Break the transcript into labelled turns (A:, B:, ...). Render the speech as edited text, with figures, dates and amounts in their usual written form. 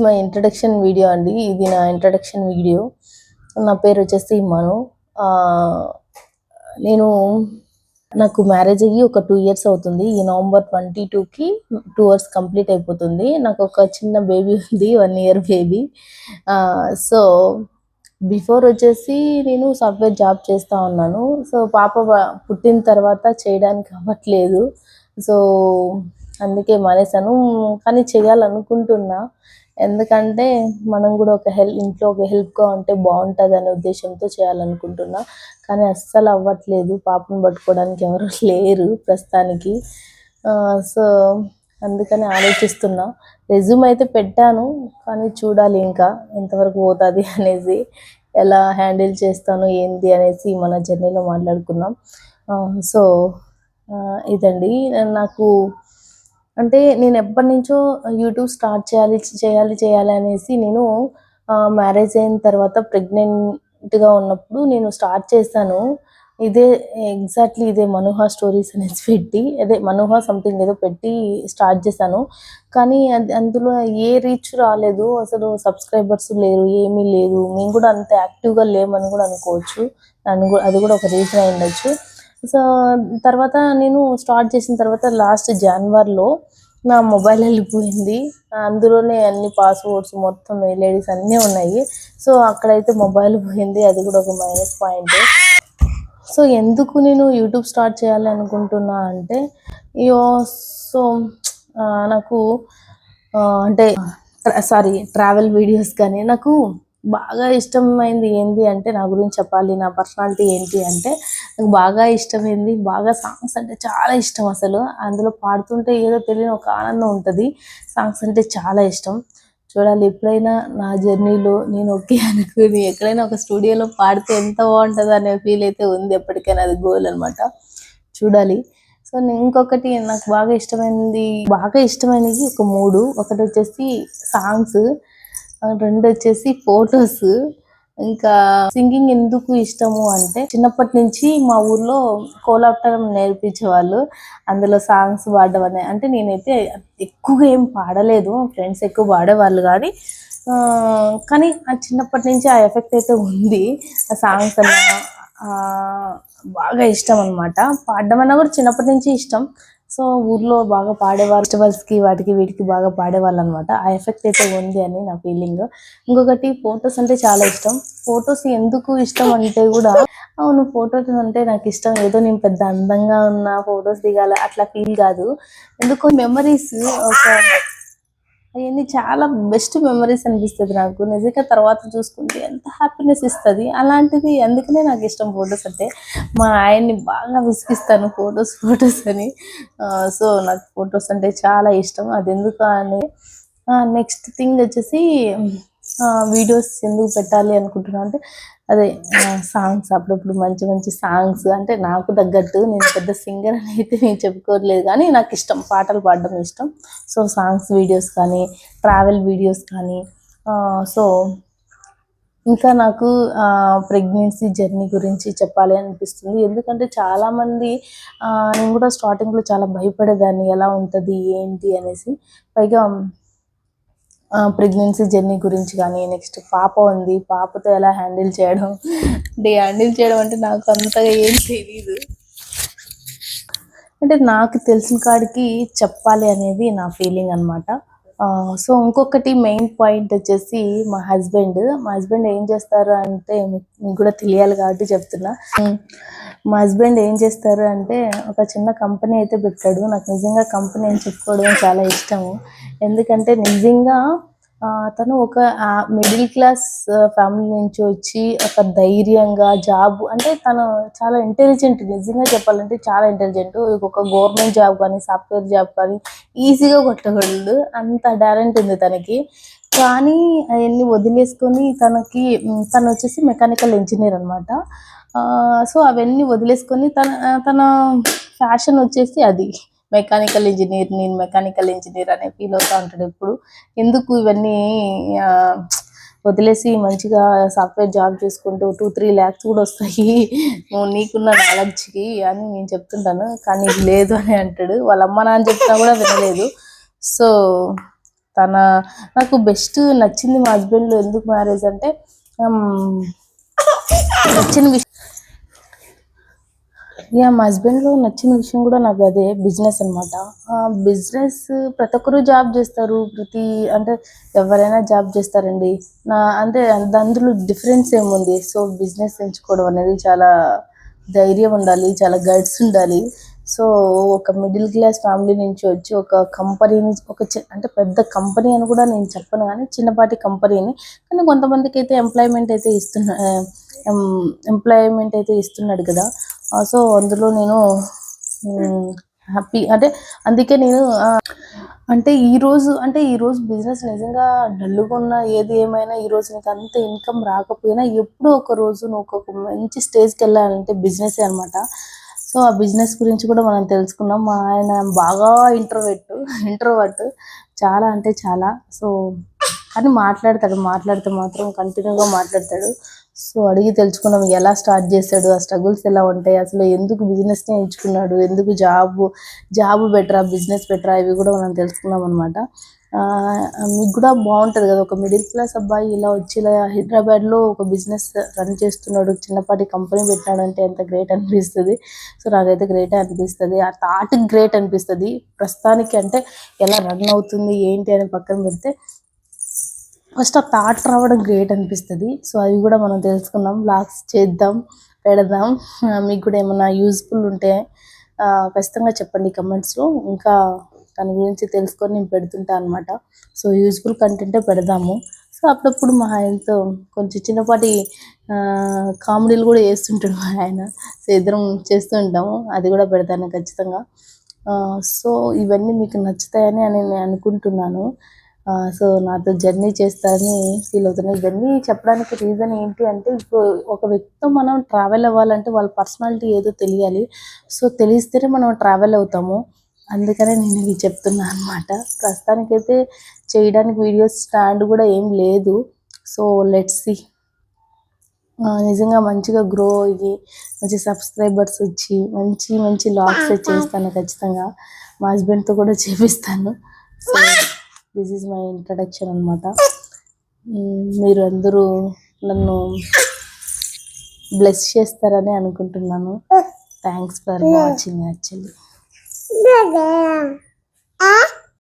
A: మా introduction video అండి. ఇది నా ఇంట్రడక్షన్ వీడియో. నా పేరు వచ్చేసి మను. నేను నాకు మ్యారేజ్ అయ్యి ఒక 2 ఇయర్స్ అవుతుంది. ఈ నవంబర్ 22కి 2 ఇయర్స్ కంప్లీట్ అయిపోతుంది. నాకు ఒక చిన్న బేబీ ఉంది, 1 ఇయర్ బేబీ. సో బిఫోర్ వచ్చేసి నేను సాఫ్ట్వేర్ జాబ్ చేస్తూ ఉన్నాను. సో పాప పుట్టిన తర్వాత చేయడానికి అవ్వట్లేదు. సో అందుకే మానేశాను. కానీ చేయాలనుకుంటున్నా. ఎందుకంటే మనం కూడా ఇంట్లో ఒక హెల్ప్గా ఉంటే బాగుంటుంది అనే ఉద్దేశంతో చేయాలనుకుంటున్నా. కానీ అస్సలు అవ్వట్లేదు. పాపను పట్టుకోవడానికి ఎవరు లేరు ప్రస్తుతానికి. సో అందుకని ఆలోచిస్తున్నా. రెజ్యూమ్ అయితే పెట్టాను, కానీ చూడాలి ఇంకా ఎంతవరకు పోతుంది అనేసి, ఎలా హ్యాండిల్ చేస్తాను ఏంటి అనేసి మన జర్నీలో మాట్లాడుకుందాం. సో ఇదండి నాకు అంటే నేను ఎప్పటి నుంచో యూట్యూబ్ స్టార్ట్ చేయాలి అనేసి నేను మ్యారేజ్ అయిన తర్వాత ప్రెగ్నెంట్గా ఉన్నప్పుడు నేను స్టార్ట్ చేశాను. ఎగ్జాక్ట్లీ ఇదే మనోహ స్టోరీస్ అనేసి పెట్టి, అదే మనోహ సంథింగ్ ఏదో పెట్టి స్టార్ట్ చేశాను. కానీ అందులో ఏ రీచ్ రాలేదు. అసలు సబ్స్క్రైబర్స్ లేరు, ఏమీ లేదు. మేము కూడా అంత యాక్టివ్గా లేమని కూడా అనుకోవచ్చు. అది కూడా ఒక రీజన్ అయి ఉండొచ్చు. సో తర్వాత నేను స్టార్ట్ చేసిన తర్వాత లాస్ట్ జనవరిలో నా మొబైల్ వెళ్ళిపోయింది. అందులోనే అన్ని పాస్వర్డ్స్ మొత్తం మెయిల్ ఐడీస్ అన్నీ ఉన్నాయి. సో అక్కడైతే మొబైల్ పోయింది. అది కూడా ఒక మైనస్ పాయింట్. సో ఎందుకు నేను యూట్యూబ్ స్టార్ట్ చేయాలి అనుకుంటున్నా అంటే, సో నాకు అంటే ట్రావెల్ వీడియోస్ కానీ నాకు బాగా ఇష్టమైంది ఏంటి అంటే, నా గురించి చెప్పాలి, నా పర్సనాలిటీ ఏంటి అంటే, నాకు బాగా ఇష్టమైంది, బాగా సాంగ్స్ అంటే చాలా ఇష్టం. అసలు అందులో పాడుతుంటే ఏదో తెలియని ఒక ఆనందం ఉంటుంది. సాంగ్స్ అంటే చాలా ఇష్టం. చూడాలి ఎప్పుడైనా నా జర్నీలో నేను ఓకే అనుకుని ఎక్కడైనా ఒక స్టూడియోలో పాడితే ఎంత బాగుంటుంది అనే ఫీల్ అయితే ఉంది. ఎప్పటికైనా అది గోల్ అనమాట. చూడాలి. సో ఇంకొకటి నాకు బాగా ఇష్టమైనవి ఒక 3. ఒకటి వచ్చేసి సాంగ్స్, 2 వచ్చేసి ఫొటోస్. ఇంకా సింగింగ్ ఎందుకు ఇష్టము అంటే, చిన్నప్పటి నుంచి మా ఊర్లో కోలాటం నేర్పించేవాళ్ళు. అందులో సాంగ్స్ పాడడం అంటే నేనైతే ఎక్కువగా ఏం పాడలేదు, ఫ్రెండ్స్ ఎక్కువ పాడేవాళ్ళు కానీ ఆ చిన్నప్పటి నుంచి ఆ ఎఫెక్ట్ అయితే ఉంది. ఆ సాంగ్స్ అన్నా బాగా ఇష్టం అనమాట. పాడడం అన్నా కూడా చిన్నప్పటి నుంచి ఇష్టం. సో ఊర్లో బాగా పాడేవాళ్ళు, ఫెస్టివల్స్కి వాటికి వీటికి బాగా పాడేవాళ్ళు అనమాట. ఆ ఎఫెక్ట్ అయితే ఉంది అని నా ఫీలింగ్. ఇంకొకటి ఫొటోస్ అంటే చాలా ఇష్టం. ఫొటోస్ ఎందుకు ఇష్టం అంటే కూడా, అవును ఫొటోస్ అంటే నాకు ఇష్టం. ఏదో నేను పెద్ద అందంగా ఉన్న ఫొటోస్ దిగాల అట్లా ఫీల్ కాదు. ఎందుకో మెమరీస్ అవన్నీ చాలా బెస్ట్ మెమరీస్ అనిపిస్తుంది నాకు నిజంగా. తర్వాత చూసుకుంటే ఎంత హ్యాపీనెస్ ఇస్తుంది అలాంటిది. అందుకనే నాకు ఇష్టం ఫొటోస్ అంటే. మా ఆయన్ని బాగా విసిగిస్తాను ఫొటోస్ అని. సో నాకు ఫొటోస్ అంటే చాలా ఇష్టం. అది ఎందుకు అని నెక్స్ట్ థింగ్ వచ్చేసి వీడియోస్ ఎందుకు పెట్టాలి అనుకుంటున్నా అంటే, అదే సాంగ్స్, అప్పుడప్పుడు మంచి మంచి సాంగ్స్. అంటే నాకు తగ్గట్టు, నేను పెద్ద సింగర్ అని అయితే నేను చెప్పుకోవట్లేదు, కానీ నాకు ఇష్టం, పాటలు పాడడం ఇష్టం. సో సాంగ్స్ వీడియోస్ కానీ, ట్రావెల్ వీడియోస్ కానీ. సో ఇంకా నాకు ప్రెగ్నెన్సీ జర్నీ గురించి చెప్పాలి అనిపిస్తుంది. ఎందుకంటే చాలామంది, నేను కూడా స్టార్టింగ్లో చాలా భయపడేదాన్ని, ఎలా ఉంటుంది ఏంటి అనేసి. పైగా ప్రెగ్నెన్సీ జర్నీ గురించి కానీ, నెక్స్ట్ పాప ఉంది, పాపతో ఎలా హ్యాండిల్ చేయడం అంటే నాకు అంతగా ఏం తెలీదు. అంటే నాకు తెలిసిన కాడికి చెప్పాలి అనేది నా ఫీలింగ్ అనమాట. సో ఇంకొకటి మెయిన్ పాయింట్ వచ్చేసి మా హస్బెండ్ ఏం చేస్తారు అంటే, మీకు కూడా తెలియాలి కాబట్టి చెప్తున్నా. మా హస్బెండ్ ఏం చేస్తారు అంటే, ఒక చిన్న కంపెనీ అయితే పెట్టాడు. నాకు నిజంగా కంపెనీ అని చెప్పుకోవడం చాలా ఇష్టము. ఎందుకంటే నిజంగా తను ఒక మిడిల్ క్లాస్ ఫ్యామిలీ నుంచి వచ్చి ఒక ధైర్యంగా జాబ్, అంటే తను చాలా ఇంటెలిజెంట్. నిజంగా చెప్పాలంటే చాలా ఇంటెలిజెంట్. ఒక గవర్నమెంట్ జాబ్ కానీ, సాఫ్ట్వేర్ జాబ్ కానీ ఈజీగా కొట్టగలడు, అంత టాలెంట్ ఉంది తనకి. కానీ అవన్నీ వదిలేసుకొని తను వచ్చేసి మెకానికల్ ఇంజనీర్ అనమాట. సో అవన్నీ వదిలేసుకొని తన ఫ్యాషన్ వచ్చేసి అది నేను మెకానికల్ ఇంజనీర్ అనే ఫీల్ అవుతూ ఉంటాడు ఎప్పుడు. ఎందుకు ఇవన్నీ వదిలేసి మంచిగా సాఫ్ట్వేర్ జాబ్ చేసుకుంటూ 2-3 lakhs కూడా వస్తాయి నీకున్న నాలెడ్జ్కి అని నేను చెప్తుంటాను. కానీ లేదు అని అంటాడు. వాళ్ళ అమ్మ నాన్న చెప్పినా కూడా వినలేదు. సో తన నాకు బెస్ట్ నచ్చింది మా హస్బెండ్లో ఎందుకు మ్యారేజ్ అంటే నచ్చిన విషయం మా హస్బెండ్లో నచ్చిన విషయం కూడా నాకు అదే బిజినెస్ అనమాట. బిజినెస్ ప్రతి ఒక్కరు జాబ్ చేస్తారు, అంటే ఎవరైనా జాబ్ చేస్తారండి. అంటే అందులో డిఫరెన్స్ ఏముంది. సో బిజినెస్ ఎంచుకోవడం అనేది చాలా ధైర్యం ఉండాలి, చాలా గట్స్ ఉండాలి. సో ఒక మిడిల్ క్లాస్ ఫ్యామిలీ నుంచి వచ్చి ఒక కంపెనీని అంటే పెద్ద కంపెనీ అని కూడా నేను చెప్పను, కానీ చిన్నపాటి కంపెనీని, కానీ కొంతమందికి అయితే ఎంప్లాయ్మెంట్ అయితే ఇస్తున్నాడు కదా. సో అందులో నేను హ్యాపీ, అంటే అందుకే నేను అంటే ఈరోజు బిజినెస్ నిజంగా డల్గా ఉన్నా ఏది ఏమైనా ఈరోజు నీకు అంత ఇన్కమ్ రాకపోయినా ఎప్పుడో ఒక రోజు నువ్వు ఒక మంచి స్టేజ్కి వెళ్ళాలంటే బిజినెసే అనమాట. సో ఆ బిజినెస్ గురించి కూడా మనం తెలుసుకున్నాం. మా ఆయన బాగా ఇంట్రోవర్ట్, చాలా అంటే చాలా. సో కానీ మాట్లాడితే మాత్రం కంటిన్యూగా మాట్లాడతాడు. సో అడిగి తెలుసుకున్నాం ఎలా స్టార్ట్ చేశాడు, ఆ స్ట్రగుల్స్ ఎలా ఉంటాయి, అసలు ఎందుకు బిజినెస్ని ఎంచుకున్నాడు, ఎందుకు జాబ్ బెటరా బిజినెస్ బెటరా, ఇవి కూడా మనం తెలుసుకున్నాం అనమాట. మీకు కూడా బాగుంటుంది కదా, ఒక మిడిల్ క్లాస్ అబ్బాయి ఇలా వచ్చి ఇలా హైదరాబాద్లో ఒక బిజినెస్ రన్ చేస్తున్నాడు, చిన్నపాటి కంపెనీ పెట్టాడు అంటే ఎంత గ్రేట్ అనిపిస్తుంది. సో నాకైతే గ్రేట్ అనిపిస్తుంది, ఆ థాట్ గ్రేట్ అనిపిస్తుంది. ప్రస్తుతానికి అంటే ఎలా రన్ అవుతుంది ఏంటి అని పక్కన పెడితే ఫస్ట్ ఆ థాట్ రావడం గ్రేట్ అనిపిస్తుంది. సో అవి కూడా మనం తెలుసుకున్నాం. వ్లాగ్స్ పెడదాం. మీకు కూడా ఏమైనా యూజ్ఫుల్ ఉంటే ఖచ్చితంగా చెప్పండి కమెంట్స్లో. ఇంకా దాని గురించి తెలుసుకొని నేను పెడుతుంటా అనమాట. సో యూజ్ఫుల్ కంటెంటే పెడదాము. సో అప్పుడప్పుడు మా ఆయనతో కొంచెం చిన్నపాటి కామెడీలు కూడా చేస్తుంటాడు మా ఆయన. సో ఇద్దరం చేస్తూ ఉంటాము, అది కూడా పెడతాను ఖచ్చితంగా. సో ఇవన్నీ మీకు నచ్చుతాయని నేను అనుకుంటున్నాను. సో నాతో జర్నీ చేస్తారని ఫీల్ అవుతున్నాను. ఇవన్నీ చెప్పడానికి రీజన్ ఏంటి అంటే, ఇప్పుడు ఒక వ్యక్తితో మనం ట్రావెల్ అవ్వాలంటే వాళ్ళ పర్సనాలిటీ ఏదో తెలియాలి. సో తెలిస్తేనే మనం ట్రావెల్ అవుతాము. అందుకనే నేను ఇవి చెప్తున్నాను అనమాట. ప్రస్తుతానికైతే చేయడానికి వీడియోస్ స్టాండ్ కూడా ఏం లేదు. సో లెట్స్ సీ, నిజంగా మంచిగా గ్రో అయ్యి మంచి సబ్స్క్రైబర్స్ వచ్చి మంచి మంచి లాగ్స్ చేస్తాను ఖచ్చితంగా. మా హస్బెండ్తో కూడా చేపిస్తాను. So this is my introduction అనమాట. మీరు అందరూ నన్ను బ్లెస్ చేస్తారని అనుకుంటున్నాను. Thanks for watching actually.